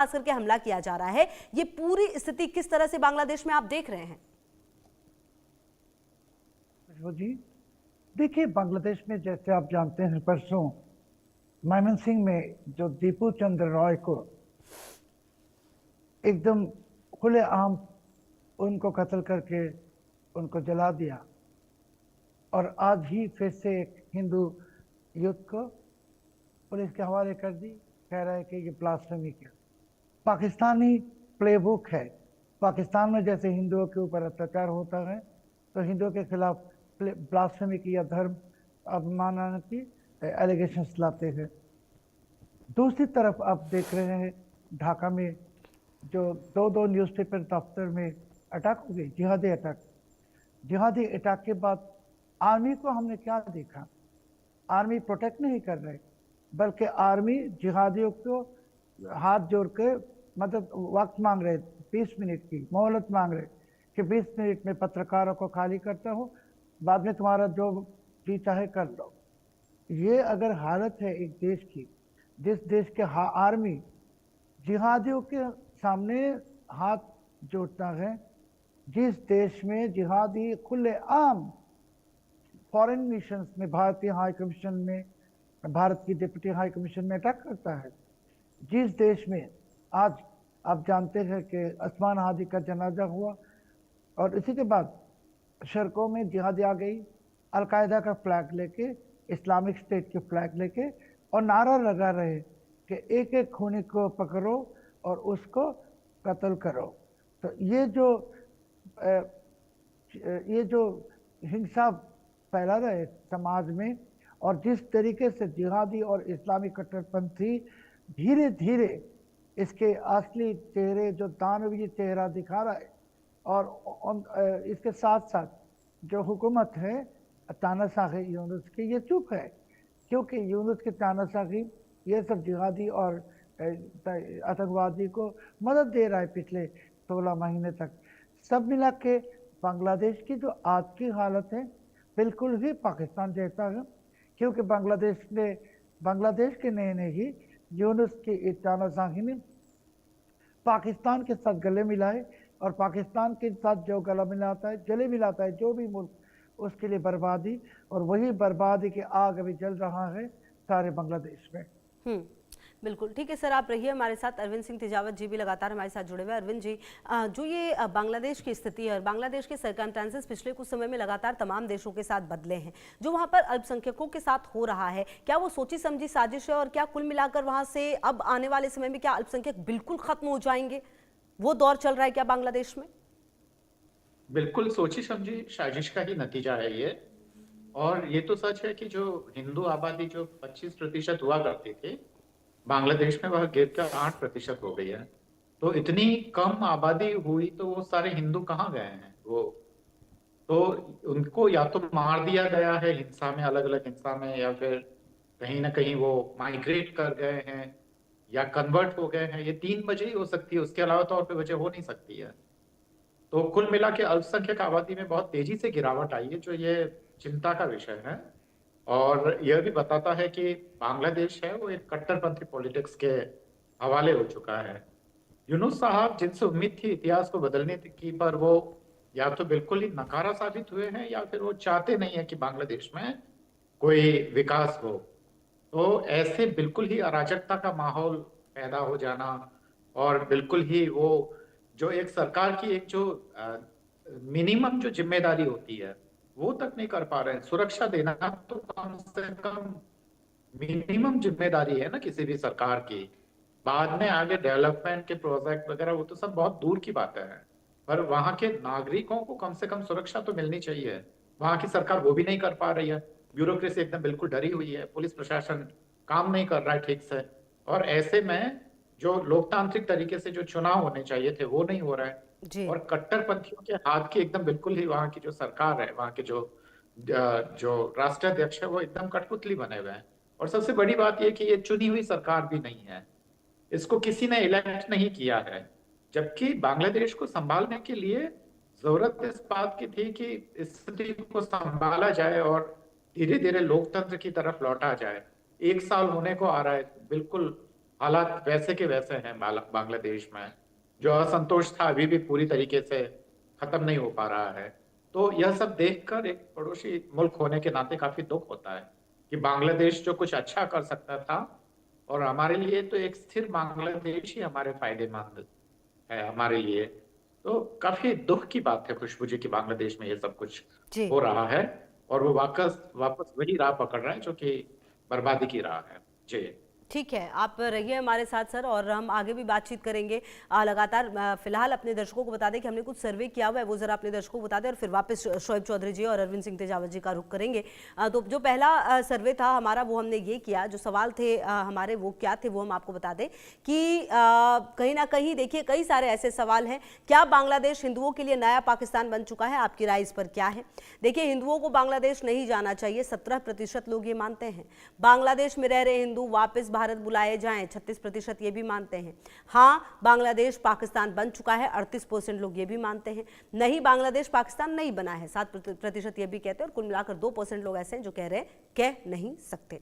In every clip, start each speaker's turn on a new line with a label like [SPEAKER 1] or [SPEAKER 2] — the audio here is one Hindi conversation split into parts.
[SPEAKER 1] खास करके हमला किया जा रहा है। ये पूरी स्थिति किस तरह से बांग्लादेश में आप देख रहे हैं?
[SPEAKER 2] जी देखिए, बांग्लादेश में जैसे आप जानते हैं, परसों मयमनसिंह में जो दीपू चंद्र रॉय को एकदम खुलेआम उनको कत्ल करके उनको जला दिया, और आज ही फिर से एक हिंदू युवक को पुलिस के हवाले कर दी, कह रहा है कि ये ब्लास्फेमी किया। पाकिस्तानी प्लेबुक है। पाकिस्तान में जैसे हिंदुओं के ऊपर अत्याचार होता है, तो हिंदुओं के खिलाफ ब्लास्फेमी की या धर्म अवमानना की एलिगेशंस लाते हैं। दूसरी तरफ आप देख रहे हैं ढाका में जो दो न्यूज़पेपर दफ्तर में अटैक हो गई, जिहादी अटैक के बाद आर्मी को हमने क्या देखा? आर्मी प्रोटेक्ट नहीं कर रहे, बल्कि आर्मी जिहादियों को हाथ जोड़ के मदद वक्त मांग रहे, 20 मिनट की मोहलत मांग रहे कि 20 मिनट में पत्रकारों को खाली करता हूँ, बाद में तुम्हारा जो जी चाहे कर लो। ये अगर हालत है एक देश की, जिस देश के आर्मी जिहादियों के सामने हाथ जोड़ता है, जिस देश में जिहादी खुलेआम फॉरेन मिशंस में, भारतीय हाई कमीशन में, भारत की डिप्टी हाई कमीशन में अटैक करता है, जिस देश में आज आप जानते हैं कि उस्मान हादी का जनाजा हुआ और इसी के बाद सड़कों में जिहादी आ गई, अलकायदा का फ्लैग लेके, इस्लामिक स्टेट के फ्लैग लेके, और नारा लगा रहे कि एक एक खूनी को पकड़ो और उसको कत्ल करो। तो ये जो हिंसा फैला रहे समाज में, और जिस तरीके से जिहादी और इस्लामी कट्टरपंथी धीरे धीरे इसके असली चेहरे, जो दानवीय चेहरा दिखा रहा है, और इसके साथ साथ जो हुकूमत है तानाशाही यूनुस की, ये चुप है, क्योंकि यूनुस की तानाशाही ये सब जिहादी और आतंकवादी को मदद दे रहा है पिछले 16 महीने तक। सब मिला के बांग्लादेश की जो आज की हालत है बिल्कुल ही पाकिस्तान जैसा है, क्योंकि बांग्लादेश के ने ही यूनुस की तानाशाही ने पाकिस्तान के साथ गले मिलाए, और पाकिस्तान के साथ जो गले मिलाता है जो भी मुल्क, उसके लिए बर्बादी, और वही बर्बादी की आग अभी जल रहा है सारे बांग्लादेश में।
[SPEAKER 1] बिल्कुल ठीक है सर, आप रहिए हमारे साथ। अरविंद सिंह तेजावत जी भी लगातार हमारे साथ जुड़े हुए हैं। अरविंद जी, जो ये बांग्लादेश की स्थिति है और बांग्लादेश के सर्कमस्टेंसेस पिछले कुछ समय में लगातार तमाम देशों के साथ बदले हैं, जो वहां पर अल्पसंख्यकों के साथ हो रहा है, क्या वो सोची समझी साजिश है? और क्या कुल मिलाकर वहां से अब आने वाले समय में क्या अल्पसंख्यक बिल्कुल खत्म हो जाएंगे? वो दौर चल रहा है क्या बांग्लादेश में?
[SPEAKER 3] बिल्कुल सोची समझी साजिश का ही नतीजा है ये। और ये तो सच है कि जो हिंदू आबादी जो 25% हुआ करती थी बांग्लादेश में, वह गिर कर 8% हो गई है। तो इतनी कम आबादी हुई तो वो सारे हिंदू कहाँ गए हैं? वो तो उनको या तो मार दिया गया है हिंसा में, अलग अलग हिंसा में, या फिर कहीं ना कहीं वो माइग्रेट कर गए हैं या कन्वर्ट हो गए हैं। ये 3 वजह ही हो सकती है, उसके अलावा तो और कोई वजह हो नहीं सकती है। तो कुल मिला के अल्पसंख्यक आबादी में बहुत तेजी से गिरावट आई है, जो ये चिंता का विषय है। और यह भी बताता है कि बांग्लादेश है वो एक कट्टरपंथी पॉलिटिक्स के हवाले हो चुका है। यूनुस साहब जिनसे उम्मीद थी इतिहास को बदलने की, पर वो या तो बिल्कुल ही नकारा साबित हुए हैं, या फिर वो चाहते नहीं है कि बांग्लादेश में कोई विकास हो। तो ऐसे बिल्कुल ही अराजकता का माहौल पैदा हो जाना, और बिल्कुल ही वो जो एक सरकार की एक जो मिनिमम जो जिम्मेदारी होती है वो तक नहीं कर पा रहे हैं। सुरक्षा देना तो कम से कम मिनिमम जिम्मेदारी है ना किसी भी सरकार की। बाद में आगे डेवलपमेंट के प्रोजेक्ट वगैरह वो तो सब बहुत दूर की बातें हैं, पर वहां के नागरिकों को कम से कम सुरक्षा तो मिलनी चाहिए। वहां की सरकार वो भी नहीं कर पा रही है। ब्यूरोक्रेसी एकदम बिल्कुल डरी हुई है, पुलिस प्रशासन काम नहीं कर रहा है ठीक से, और ऐसे में जो लोकतांत्रिक तरीके से जो चुनाव होने चाहिए थे वो नहीं हो रहा है। और कट्टरपंथियों के हाथ की एकदम बिल्कुल ही वहां की जो सरकार है, वहां के जो राष्ट्राध्यक्ष है, वो एकदम कठपुतली बने हुए हैं। और सबसे बड़ी बात यह कि ये चुनी हुई सरकार भी नहीं है, इसको किसी ने इलेक्ट नहीं किया है। जबकि बांग्लादेश को संभालने के लिए जरूरत इस बात की थी कि स्थिति को संभाला जाए और धीरे धीरे लोकतंत्र की तरफ लौटा जाए। 1 साल होने को आ रहा है, बिल्कुल हालात वैसे के वैसे हैं बांग्लादेश में। जो असंतोष था अभी भी पूरी तरीके से खत्म नहीं हो पा रहा है। तो यह सब देखकर एक पड़ोसी मुल्क होने के नाते काफी दुख होता है कि बांग्लादेश जो कुछ अच्छा कर सकता था, और हमारे लिए तो एक स्थिर बांग्लादेश ही हमारे फायदेमंद है हमारे लिए। तो काफी दुख की बात है खुशबू जी कि बांग्लादेश में ये सब कुछ
[SPEAKER 1] जी।
[SPEAKER 3] हो रहा है, और वो वापस वापस वही राह पकड़ रहे हैं जो कि बर्बादी की राह है। जी
[SPEAKER 1] ठीक है, आप रहिए हमारे साथ सर, और हम आगे भी बातचीत करेंगे लगातार। फिलहाल अपने दर्शकों को बता दें कि हमने कुछ सर्वे किया हुआ है, वो जरा अपने दर्शकों को बता दें, और फिर वापस शोएब चौधरी जी और अरविंद सिंह तेजावत जी का रुख करेंगे। तो जो पहला सर्वे था हमारा, वो हमने ये किया, जो सवाल थे हमारे वो क्या थे वो हम आपको बता दें कि कहीं ना कहीं देखिए कई सारे ऐसे सवाल हैं। क्या बांग्लादेश हिंदुओं के लिए नया पाकिस्तान बन चुका है? आपकी राय इस पर क्या है? देखिए, हिंदुओं को बांग्लादेश नहीं जाना चाहिए, 17% लोग ये मानते हैं। बांग्लादेश में रह रहे हिंदू वापस भारत बुलाए जाएं, 36% ये भी मानते हैं। हाँ, बांग्लादेश पाकिस्तान बन चुका है, 38% लोग ये भी मानते हैं। नहीं, बांग्लादेश पाकिस्तान नहीं बना है, 7% ये भी कहते हैं, और कुल मिलाकर 2% लोग ऐसे हैं जो कह रहे हैं कह नहीं सकते।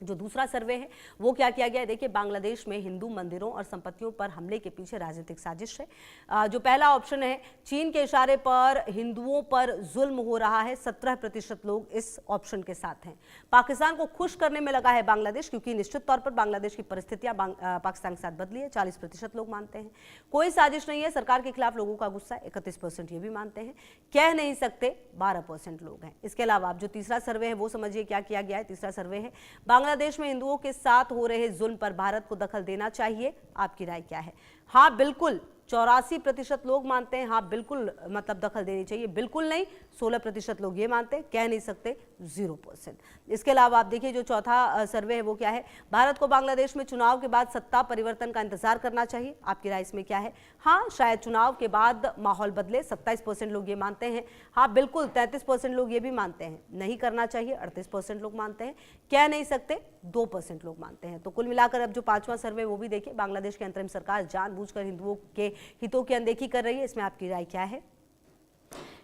[SPEAKER 1] जो दूसरा सर्वे है वो क्या किया गया है? देखिए, बांग्लादेश में हिंदू मंदिरों और संपत्तियों पर हमले के पीछे राजनीतिक साजिश है। जो पहला ऑप्शन है, चीन के इशारे पर हिंदुओं पर जुल्म हो रहा है, 17% लोग इस ऑप्शन के साथ हैं। पाकिस्तान को खुश करने में लगा है बांग्लादेश, क्योंकि निश्चित तौर पर बांग्लादेश की परिस्थितियां पाकिस्तान के साथ बदली है, 40% लोग मानते हैं। कोई साजिश नहीं है, सरकार के खिलाफ लोगों का गुस्सा, 31% ये भी मानते हैं। कह नहीं सकते, 12% लोग हैं। इसके अलावा आप जो तीसरा सर्वे है वो समझिए क्या किया गया है। तीसरा सर्वे है, बांग्लादेश में हिंदुओं के साथ हो रहे जुल्म पर भारत को दखल देना चाहिए, आपकी राय क्या है? हाँ बिल्कुल, 84% लोग मानते हैं हाँ बिल्कुल, मतलब दखल देनी चाहिए। बिल्कुल नहीं, 16% लोग ये मानते हैं। कह नहीं सकते, 0%। इसके अलावा आप देखिए जो चौथा सर्वे है वो क्या है, भारत को बांग्लादेश में चुनाव के बाद सत्ता परिवर्तन का इंतजार करना चाहिए, आपकी राय इसमें क्या है? हाँ, शायद चुनाव के बाद माहौल बदले, 27% लोग ये मानते हैं। हाँ बिल्कुल, 33% लोग ये भी मानते हैं। नहीं करना चाहिए, 38% लोग मानते हैं। कह नहीं सकते, 2% लोग मानते हैं। तो कुल मिलाकर अब जो पांचवा सर्वे वो भी देखिए, बांग्लादेश की अंतरिम सरकार जानबूझकर हिंदुओं के हितों की अनदेखी कर रही है, इसमें आपकी राय क्या है?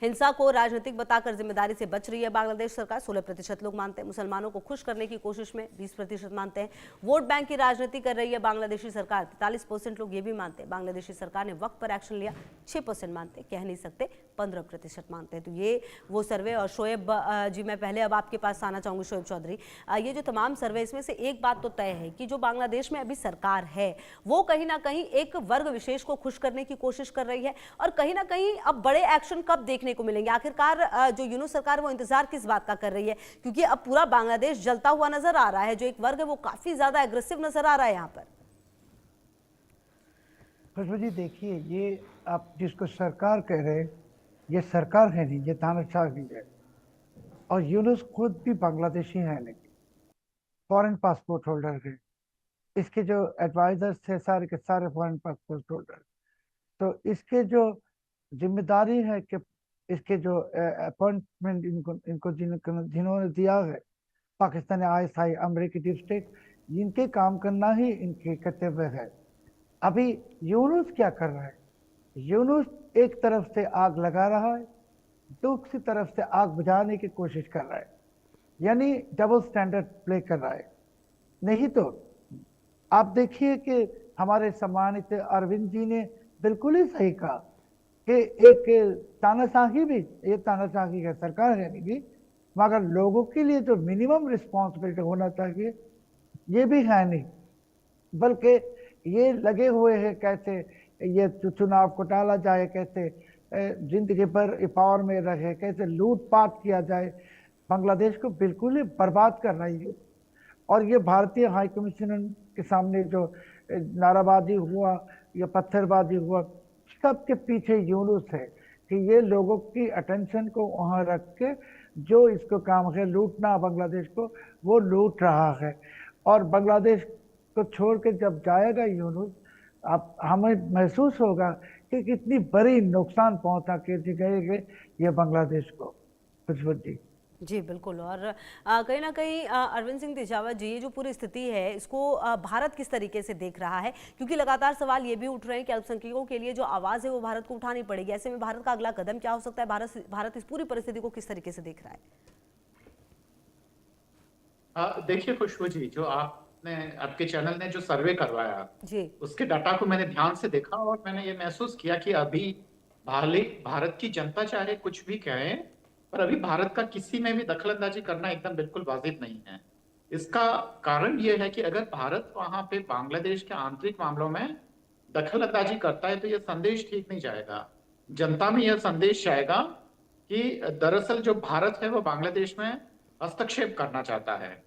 [SPEAKER 1] हिंसा को राजनीतिक बताकर जिम्मेदारी से बच रही है बांग्लादेश सरकार, 16% लोग मानते हैं। मुसलमानों को खुश करने की कोशिश में 20% मानते हैं। वोट बैंक की राजनीति कर रही है बांग्लादेशी सरकार, 43% लोग ये भी मानते हैं। बांग्लादेशी सरकार ने वक्त पर एक्शन लिया, 6% मानते हैं। कह नहीं सकते, 15% मानते हैं। तो ये वो सर्वे। और शोएब जी, मैं पहले अब आपके पास आना चाहूंगी, शोएब चौधरी, ये जो तमाम सर्वे, इसमें से एक बात तो तय है कि जो बांग्लादेश में अभी सरकार है वो कहीं ना कहीं एक वर्ग विशेष को खुश करने की कोशिश कर रही है, और कहीं ना कहीं अब बड़े एक्शन कब देखने को मिलेंगे? आखिरकार जो यूनूस सरकार वो इंतजार किस बात का कर रही है? क्योंकि अब पूरा बांग्लादेश जलता हुआ नजर आ रहा है, जो एक वर्ग है वो काफी ज्यादा एग्रेसिव नजर आ रहा है यहाँ पर।
[SPEAKER 2] खुशबू जी, देखिए, ये आप जिसको सरकार कह रहे हैं, ये सरकार है नहीं, ये तानाशाही है। और यूनुस खुद भी बांग्लादेशी है नहीं, फॉरेन पासपोर्ट होल्डर है। इसके जो एडवाइजर्स थे सारे के सारे फॉरेन पासपोर्ट होल्डर। तो इसके जो जिम्मेदारी है कि इसके जो अपॉइंटमेंट इनको इनको जिन्होंने दिया है, पाकिस्तान ISI, अमेरिकी डीप स्टेट, इनके काम करना ही इनके कर्तव्य है। अभी यूनुस क्या कर रहा है? यूनुस एक तरफ से आग लगा रहा है, दूसरी तरफ से आग बुझाने की कोशिश कर रहा है, यानी डबल स्टैंडर्ड प्ले कर रहा है। नहीं तो आप देखिए कि हमारे सम्मानित अरविंद जी ने बिल्कुल ही सही कहा कि एक तानाशाही भी, ये तानाशाही है, सरकार है नहीं, मगर लोगों के लिए जो मिनिमम रिस्पॉन्सिबिलिटी होना चाहिए ये भी है नहीं, बल्कि ये लगे हुए हैं कैसे ये चुनाव को टाला जाए, कैसे जिंदगी भर पावर में रहे, कैसे लूटपाट किया जाए। बांग्लादेश को बिल्कुल ही बर्बाद कर रही है। और ये भारतीय हाई कमीशन के सामने जो नाराबाजी हुआ या पत्थरबाजी हुआ, सबके पीछे यूनुस है कि ये लोगों की अटेंशन को वहाँ रख के जो इसको काम है लूटना बांग्लादेश को, वो लूट रहा है। और बांग्लादेश को छोड़ के जब जाएगा यूनुस, अब हमें महसूस होगा कि कितनी बड़ी नुकसान पहुंचा के गए ये बांग्लादेश को। खुशबू जी।
[SPEAKER 1] जी बिल्कुल। और कहीं ना कहीं अरविंद सिंह तेजावत जी, ये जो पूरी स्थिति है इसको भारत किस तरीके से देख रहा है? क्योंकि लगातार सवाल ये भी उठ रहे हैं कि अल्पसंख्यकों के लिए जो आवाज़ है वो भारत को उठानी पड़ेगी। ऐसे में भारत का अगला कदम क्या हो सकता है? भारत इस पूरी परिस्थिति को किस तरीके से देख रहा है?
[SPEAKER 3] देखिए खुशबू जी, जो आप आपने आपके चैनल ने जो सर्वे करवाया
[SPEAKER 1] जी
[SPEAKER 3] उसके डाटा को मैंने ध्यान से देखा और मैंने ये महसूस किया कि अभी भारत की जनता चाहे कुछ भी कहे, पर अभी भारत का किसी में भी दखलंदाजी करना एकदम बिल्कुल वाजिब नहीं है। इसका कारण ये है कि अगर भारत वहां पे बांग्लादेश के आंतरिक मामलों में दखलंदाजी करता है तो यह संदेश ठीक नहीं जाएगा। जनता में यह संदेश जाएगा कि दरअसल जो भारत है वो बांग्लादेश में हस्तक्षेप करना चाहता है।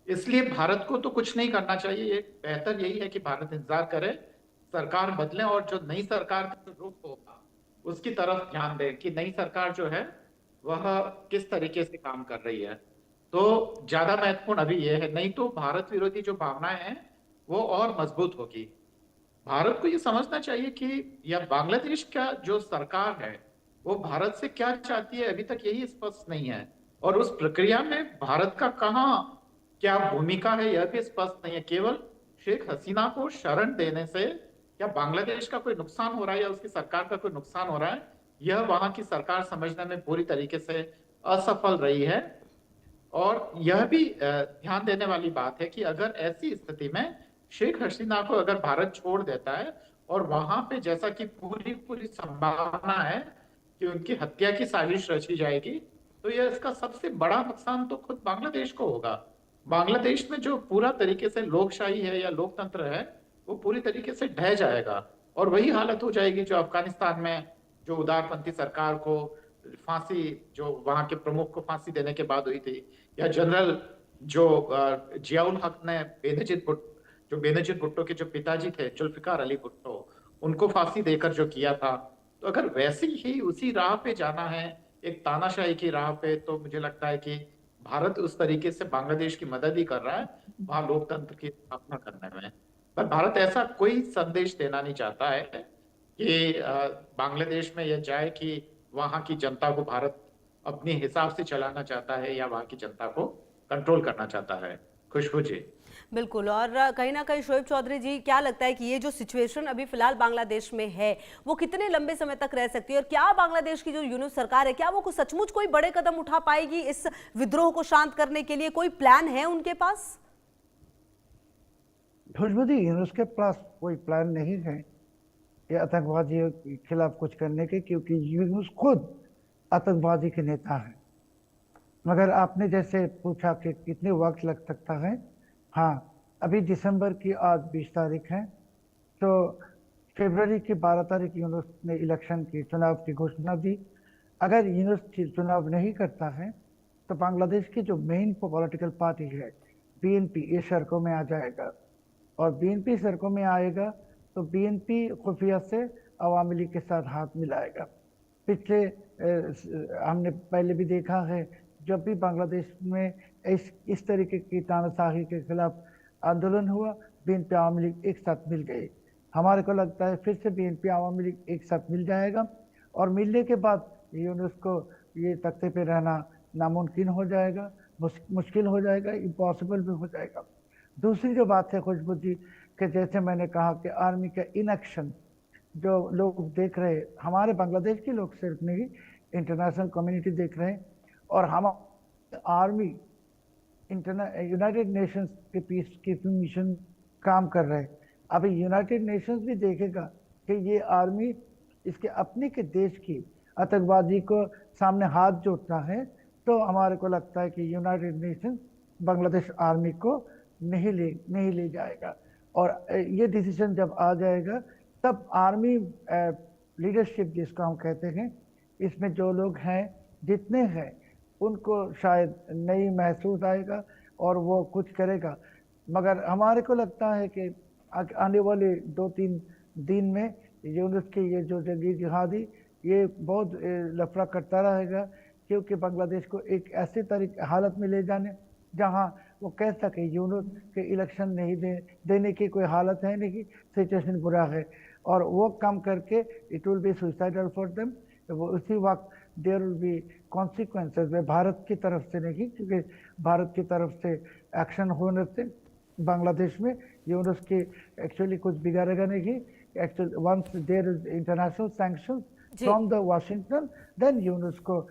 [SPEAKER 3] इसलिए भारत को तो कुछ नहीं करना चाहिए, ये बेहतर यही है कि भारत इंतजार करे, सरकार बदले और जो नई सरकार का जो रुख होगा उसकी तरफ ध्यान दे कि नई सरकार जो है वह किस तरीके से काम कर रही है। तो ज्यादा महत्वपूर्ण अभी यह है, नहीं तो भारत विरोधी जो भावनाएं हैं वो और मजबूत होगी। भारत को ये समझना चाहिए कि यह बांग्लादेश का जो सरकार है वो भारत से क्या चाहती है अभी तक यही स्पष्ट नहीं है, और उस प्रक्रिया में भारत का कहाँ क्या भूमिका है यह भी स्पष्ट नहीं है। केवल शेख हसीना को शरण देने से क्या बांग्लादेश का कोई नुकसान हो रहा है या उसकी सरकार का कोई नुकसान हो रहा है, यह वहां की सरकार समझने में पूरी तरीके से असफल रही है। और यह भी ध्यान देने वाली बात है कि अगर ऐसी स्थिति में शेख हसीना को अगर भारत छोड़ देता है और वहां पे जैसा कि पूरी पूरी संभावना है कि उनकी हत्या की साजिश रची जाएगी, तो यह इसका सबसे बड़ा नुकसान तो खुद बांग्लादेश को होगा। बांग्लादेश में जो पूरा तरीके से लोकशाही है या लोकतंत्र है वो पूरी तरीके से ढह जाएगा और वही हालत हो जाएगी जो अफगानिस्तान में जो उदारपंथी सरकार को फांसी, जो वहां के प्रमुख को फांसी देने के बाद हुई थी, या जनरल जो जियाउल हक ने बेनजीर भुट्टो के जो पिताजी थे जुल्फिकार अली भुट्टो, उनको फांसी देकर जो किया था। तो अगर वैसे ही उसी राह पे जाना है, एक तानाशाही की राह पे, तो मुझे लगता है कि भारत उस तरीके से बांग्लादेश की मदद ही कर रहा है वहां लोकतंत्र की स्थापना करने में। पर भारत ऐसा कोई संदेश देना नहीं चाहता है कि बांग्लादेश में यह जाए कि वहां की जनता को भारत अपने हिसाब से चलाना चाहता है या वहां की जनता को कंट्रोल करना चाहता है। खुशबू जी।
[SPEAKER 1] बिल्कुल। और कहीं ना कहीं शोएब चौधरी जी, क्या लगता है कि ये जो सिचुएशन अभी फिलहाल बांग्लादेश में है वो कितने लंबे समय तक रह सकती है, और क्या बांग्लादेश की जो यूनूस सरकार है क्या वो सचमुच कोई बड़े कदम उठा पाएगी इस विद्रोह को शांत करने के लिए? कोई प्लान है उनके पास?
[SPEAKER 2] खुशबू जी, यूनूस के पास कोई प्लान नहीं है ये आतंकवादियों के खिलाफ कुछ करने के, क्योंकि यूनूस खुद आतंकवादी के नेता है। मगर आपने जैसे पूछा कि कितने वक्त लग सकता है, हाँ, अभी दिसंबर की आज 20 तारीख है, तो फरवरी की 12 तारीख यूनूस ने इलेक्शन की चुनाव की घोषणा दी। अगर यूनूस चुनाव नहीं करता है तो बांग्लादेश की जो मेन पॉलिटिकल पार्टी है बीएनपी, ये सड़कों में आ जाएगा, और बीएनपी सड़कों में आएगा तो बीएनपी खुफिया से अवामी लीग के साथ हाथ मिलाएगा। पिछले हमने पहले भी देखा है, जब भी बांग्लादेश में इस तरीके की तानाशाही के खिलाफ आंदोलन हुआ, बीएनपी अवामी लीग एक साथ मिल गई। हमारे को लगता है फिर से बीएनपी अवामी लीग एक साथ मिल जाएगा, और मिलने के बाद यूनूस को ये तख्ते पे रहना नामुमकिन हो जाएगा, मुश्किल हो जाएगा, इम्पॉसिबल भी हो जाएगा। दूसरी जो बात है खुशबू जी, कि जैसे मैंने कहा कि आर्मी का इनएक्शन जो लोग देख रहे हैं, हमारे बांग्लादेश के लोग सिर्फ नहीं, इंटरनेशनल कम्युनिटी देख रहे हैं, और हम आर्मी यूनाइटेड नेशंस के पीस कीपिंग मिशन काम कर रहे हैं। अभी यूनाइटेड नेशंस भी देखेगा कि ये आर्मी इसके अपने के देश की आतंकवादी को सामने हाथ जोड़ता है, तो हमारे को लगता है कि यूनाइटेड नेशंस बांग्लादेश आर्मी को नहीं ले जाएगा। और ये डिसीजन जब आ जाएगा तब आर्मी लीडरशिप जिसको हम कहते हैं, इसमें जो लोग हैं जितने हैं उनको शायद नहीं महसूस आएगा और वो कुछ करेगा। मगर हमारे को लगता है कि आने वाले 2-3 दिन में यूनूस की ये जो जंगी जिहादी ये बहुत लफड़ा करता रहेगा, क्योंकि बांग्लादेश को एक ऐसे हालत में ले जाने जहां वो कह सके यूनूस के इलेक्शन नहीं देने की कोई हालत है नहीं, सिचुएशन बुरा है, और वो काम करके it will be suicidal for them. वो उसी वक्त देयर विल बी कॉन्सिक्वेंसेस में भारत की तरफ से नहीं, क्योंकि भारत की तरफ से एक्शन होने से बांग्लादेश में यूनूस की एक्चुअली कुछ बिगाड़ेगा नहीं। Actually once there is international sanctions from the Washington, then Yunus को